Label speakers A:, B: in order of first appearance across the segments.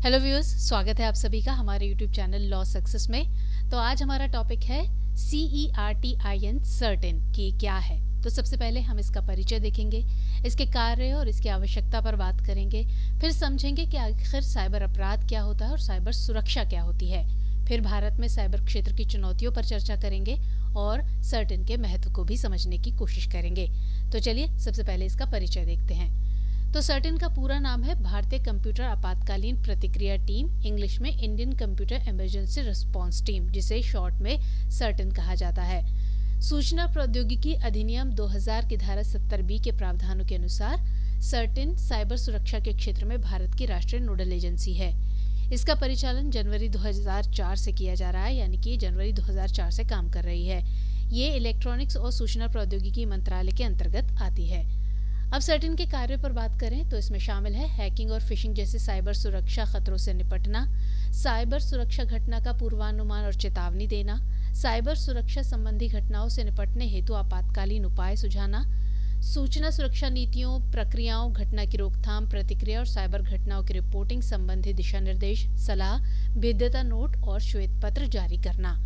A: Hello viewers, स्वागत है आप सभी का हमारे यूट्यूब चैनल लॉ सक्सेस में। तो आज हमारा टॉपिक है CERTIN सर्टेन कि क्या है। तो सबसे पहले हम इसका परिचय देखेंगे, इसके कार्य और इसकी आवश्यकता पर बात करेंगे, फिर समझेंगे कि आखिर साइबर अपराध क्या होता है और साइबर सुरक्षा क्या होती है। फिर भारत में साइबर क्षेत्र की चुनौतियों पर चर्चा करेंगे और सर्टेन के महत्व को भी समझने की कोशिश करेंगे। तो चलिए सबसे पहले इसका परिचय देखते हैं। तो सर्टेन का पूरा नाम है भारतीय कंप्यूटर आपातकालीन प्रतिक्रिया टीम, इंग्लिश में Indian computer emergency response team, जिसे शॉर्ट में सर्टेन कहा जाता है। सूचना प्रौद्योगिकी अधिनियम 2000 की धारा 70B के प्रावधानों के अनुसार सर्टेन साइबर सुरक्षा के क्षेत्र में भारत की राष्ट्रीय नोडल एजेंसी है। इसका परिचालन जनवरी 2004 से किया जा रहा है, यानी कि जनवरी 2004 से काम कर रही है। ये इलेक्ट्रॉनिक्स और सूचना प्रौद्योगिकी मंत्रालय के अंतर्गत आती है। अब सर्टेन के कार्य पर बात करें तो इसमें शामिल है हैकिंग और फिशिंग जैसे साइबर सुरक्षा खतरों से निपटना, साइबर सुरक्षा घटना का पूर्वानुमान और चेतावनी देना, साइबर सुरक्षा संबंधी घटनाओं से निपटने हेतु आपातकालीन उपाय सुझाना, सूचना सुरक्षा नीतियों, प्रक्रियाओं, घटना की रोकथाम, प्रतिक्रिया और साइबर घटनाओं की रिपोर्टिंग संबंधी दिशा निर्देश, सलाह, भेद्यता नोट और श्वेत पत्र जारी करना।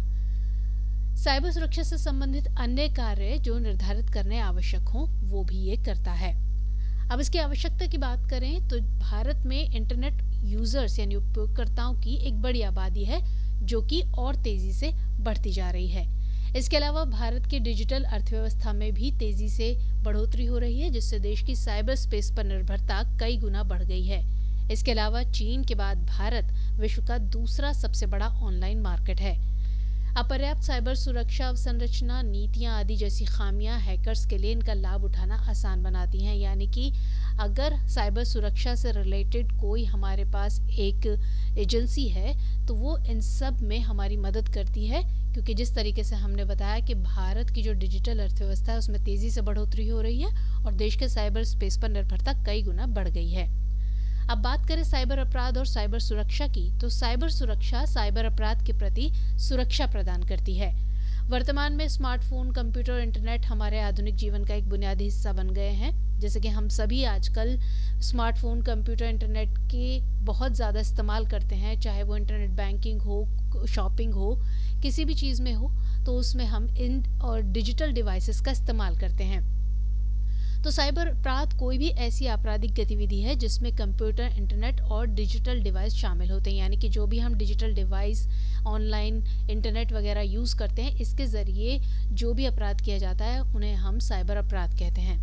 A: साइबर सुरक्षा से संबंधित अन्य कार्य जो निर्धारित करने आवश्यक हों वो भी ये करता है। अब इसकी आवश्यकता की बात करें तो भारत में इंटरनेट यूजर्स यानी उपयोगकर्ताओं की एक बड़ी आबादी है जो कि और तेजी से बढ़ती जा रही है। इसके अलावा भारत की डिजिटल अर्थव्यवस्था में भी तेजी से बढ़ोतरी हो रही है, जिससे देश की साइबर स्पेस पर निर्भरता कई गुना बढ़ गई है। इसके अलावा चीन के बाद भारत विश्व का दूसरा सबसे बड़ा ऑनलाइन मार्केट है। अपर्याप्त साइबर सुरक्षा अवसंरचना, नीतियां आदि जैसी खामियां हैकर्स के लिए इनका लाभ उठाना आसान बनाती हैं। यानी कि अगर साइबर सुरक्षा से रिलेटेड कोई हमारे पास एक एजेंसी है तो वो इन सब में हमारी मदद करती है, क्योंकि जिस तरीके से हमने बताया कि भारत की जो डिजिटल अर्थव्यवस्था है उसमें तेज़ी से बढ़ोतरी हो रही है और देश के साइबर स्पेस पर निर्भरता कई गुना बढ़ गई है। अब बात करें साइबर अपराध और साइबर सुरक्षा की, तो साइबर सुरक्षा साइबर अपराध के प्रति सुरक्षा प्रदान करती है। वर्तमान में स्मार्टफोन, कंप्यूटर और इंटरनेट हमारे आधुनिक जीवन का एक बुनियादी हिस्सा बन गए हैं। जैसे कि हम सभी आजकल स्मार्टफोन, कंप्यूटर, इंटरनेट के बहुत ज़्यादा इस्तेमाल करते हैं, चाहे वो इंटरनेट बैंकिंग हो, शॉपिंग हो, किसी भी चीज़ में हो, तो उसमें हम इन और डिजिटल डिवाइसेस का इस्तेमाल करते हैं। तो साइबर अपराध कोई भी ऐसी आपराधिक गतिविधि है जिसमें कंप्यूटर, इंटरनेट और डिजिटल डिवाइस शामिल होते हैं। यानी कि जो भी हम डिजिटल डिवाइस, ऑनलाइन इंटरनेट वगैरह यूज़ करते हैं, इसके ज़रिए जो भी अपराध किया जाता है उन्हें हम साइबर अपराध कहते हैं।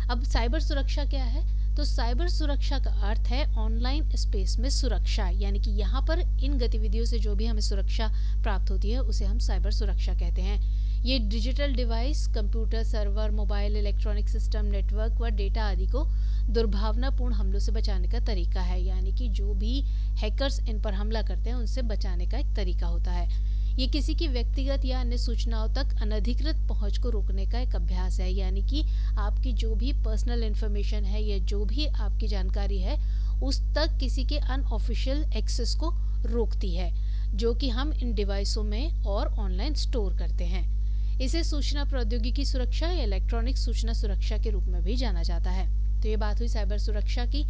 A: अब साइबर सुरक्षा क्या है? तो साइबर सुरक्षा का अर्थ है ऑनलाइन स्पेस में सुरक्षा, यानी कि यहाँ पर इन गतिविधियों से जो भी हमें सुरक्षा प्राप्त होती है उसे हम साइबर सुरक्षा कहते हैं। ये digital device, computer, server, mobile, electronic system, network व डेटा आदि को दुर्भावनापूर्ण हमलों से बचाने का तरीका है। यानी कि जो भी हैकर्स इन पर हमला करते हैं उनसे बचाने का एक तरीका होता है। ये किसी की व्यक्तिगत या अन्य सूचनाओं तक अनधिकृत पहुंच को रोकने का एक अभ्यास है। यानी कि आपकी जो भी पर्सनल इन्फॉर्मेशन है या जो भी आपकी जानकारी है उस तक किसी के अनऑफिशियल एक्सेस को रोकती है, जो कि हम इन डिवाइसों में और ऑनलाइन स्टोर करते हैं। इसे सूचना प्रौद्योगिकी सुरक्षा या इलेक्ट्रॉनिक सूचना सुरक्षा के रूप में भी जाना जाता है। तो ये बात हुई साइबर सुरक्षा की।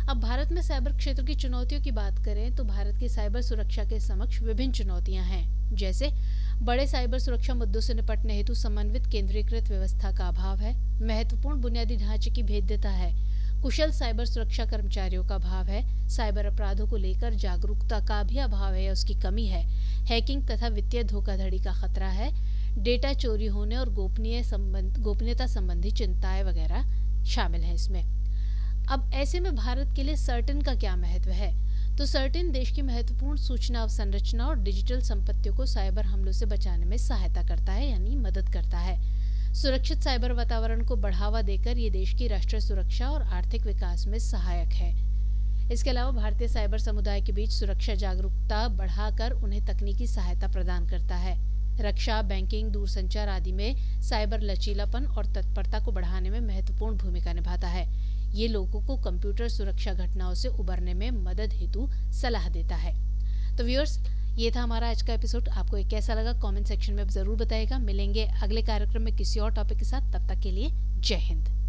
A: अब भारत में साइबर क्षेत्र की चुनौतियों की बात करें तो भारत की साइबर सुरक्षा के समक्ष विभिन्न चुनौतियां हैं। जैसे बड़े साइबर सुरक्षा मुद्दों से निपटने हेतु समन्वित केंद्रीकृत व्यवस्था का अभाव है, महत्वपूर्ण बुनियादी ढांचे की भेद्यता है, कुशल साइबर सुरक्षा कर्मचारियों का अभाव है, साइबर अपराधों को लेकर जागरूकता का भी अभाव है या उसकी कमी है, हैकिंग तथा वित्तीय धोखाधड़ी का खतरा है, डेटा चोरी होने और गोपनीयता संबंधी चिंताएं वगैरह शामिल हैं इसमें। अब ऐसे में भारत के लिए सर्टेन का क्या महत्व है? तो सर्टेन देश की महत्वपूर्ण सूचना अवसंरचना और डिजिटल संपत्तियों को साइबर हमलों से बचाने में सहायता करता है, यानी मदद करता है। सुरक्षित साइबर वातावरण को बढ़ावा देकर ये देश की राष्ट्रीय सुरक्षा और आर्थिक विकास में सहायक है। इसके अलावा भारतीय साइबर समुदाय के बीच सुरक्षा जागरूकता बढ़ाकर उन्हें तकनीकी सहायता प्रदान करता है। रक्षा, बैंकिंग, दूरसंचार आदि में साइबर लचीलापन और तत्परता को बढ़ाने में महत्वपूर्ण भूमिका निभाता है। ये लोगों को कंप्यूटर सुरक्षा घटनाओं से उबरने में मदद हेतु सलाह देता है। तो व्यूअर्स, ये था हमारा आज का एपिसोड। आपको ये कैसा लगा कमेंट सेक्शन में ज़रूर बताइएगा। मिलेंगे अगले कार्यक्रम में किसी और टॉपिक के साथ। तब तक के लिए जय हिंद।